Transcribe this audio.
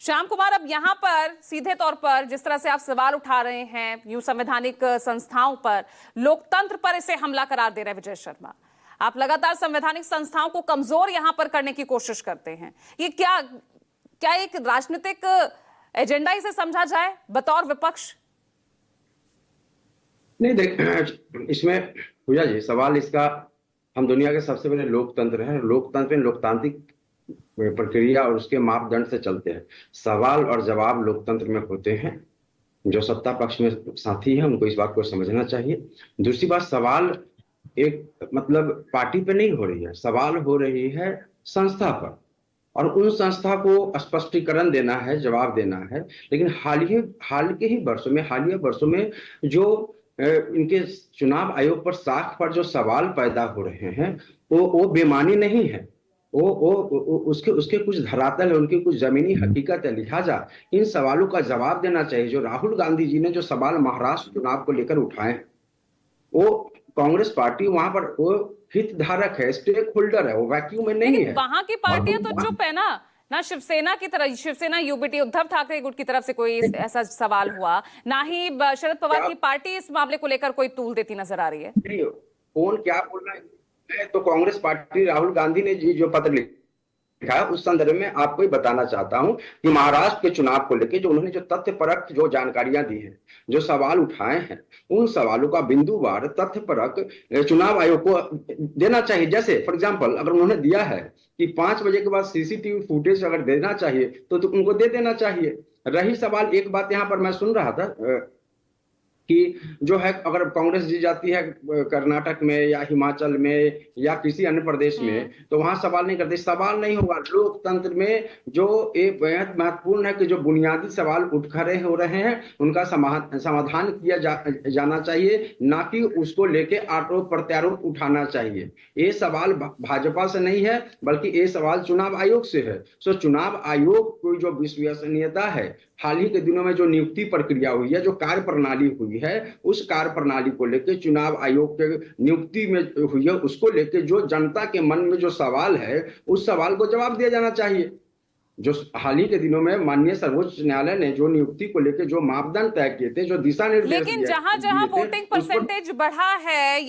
श्याम कुमार, अब यहाँ पर सीधे तौर पर जिस तरह से आप सवाल उठा रहे हैं यूं संवैधानिक संस्थाओं पर, लोकतंत्र पर इसे हमला करार दे रहे हैं विजय शर्मा। आप लगातार संवैधानिक संस्थाओं को कमजोर यहाँ पर करने की कोशिश करते हैं। ये क्या क्या एक राजनीतिक एजेंडा इसे समझा जाए बतौर विपक्ष? नहीं, देख, इसमें पूजा जी सवाल इसका, हम दुनिया के सबसे बड़े लोकतंत्र हैं। लोकतंत्र में लोकतांत्रिक प्रक्रिया और उसके मापदंड से चलते हैं। सवाल और जवाब लोकतंत्र में होते हैं। जो सत्ता पक्ष में साथी है उनको इस बात को समझना चाहिए। दूसरी बात, सवाल एक मतलब पार्टी पे नहीं हो रही है, सवाल हो रही है संस्था पर, और उन संस्था को स्पष्टीकरण देना है, जवाब देना है। लेकिन हालिया वर्षों में जो इनके चुनाव आयोग पर साख पर जो सवाल पैदा हो रहे हैं वो बेमानी नहीं है। वो उसके कुछ धरातल है, उनकी कुछ जमीनी हकीकत है। लिहाजा इन सवालों का जवाब देना चाहिए। जो राहुल गांधी जी ने जो सवाल महाराष्ट्र चुनाव को लेकर उठाए, वो कांग्रेस पार्टी वहां पर वो हितधारक है, स्टेक होल्डर है, वो वैक्यूम में नहीं है। वहां की पार्टियां तो चुप है ना शिवसेना की तरह, शिवसेना यूबीटी उद्धव ठाकरे गुट की तरफ से कोई ऐसा सवाल हुआ, ना ही शरद पवार की पार्टी इस मामले को लेकर कोई तूल देती नजर आ रही है। नहीं, कौन क्या बोल रहा है? तो कांग्रेस पार्टी, राहुल गांधी ने जी जो पत्र लिखा है उस संदर्भ में आपको ही बताना चाहता हूं कि महाराष्ट्र के चुनाव को लेकर जो उन्होंने जो तथ्यपरक जो जानकारियां दी हैं, जो सवाल उठाए हैं, उन सवालों का बिंदुवार तथ्यपरक चुनाव आयोग को देना चाहिए। जैसे फॉर एग्जांपल, अगर उन्होंने दिया है कि 5 बजे के बाद सीसीटीवी फुटेज अगर देना चाहिए तो उनको दे देना चाहिए। रही सवाल, एक बात यहां पर मैं सुन रहा था कि जो है अगर कांग्रेस जीत जाती है कर्नाटक में या हिमाचल में या किसी अन्य प्रदेश में तो वहां सवाल नहीं करते। सवाल नहीं होगा। लोकतंत्र में जो एक बेहद महत्वपूर्ण है कि जो बुनियादी सवाल उठ खड़े हो रहे हैं उनका समाधान किया जाना चाहिए, ना कि उसको लेके आरोप प्रत्यारोप उठाना चाहिए। ये सवाल भाजपा से नहीं है बल्कि ये सवाल चुनाव आयोग से है। सो चुनाव आयोग की जो विश्वसनीयता है, हाल ही के दिनों में जो नियुक्ति प्रक्रिया हुई है, जो कार्य प्रणाली हुई है, उस कार्य प्रणाली को लेकर चुनाव आयोग के नियुक्ति में हुई है, उसको लेकर जो जनता के मन में जो सवाल है उस सवाल को जवाब दिया जाना चाहिए। जो हाल ही के दिनों में माननीय सर्वोच्च न्यायालय ने जो नियुक्ति को लेकर जो मापदंड तय किए थे, जो दिशा निर्देश, लेकिन जहां वोटिंग परसेंटेज बढ़ा है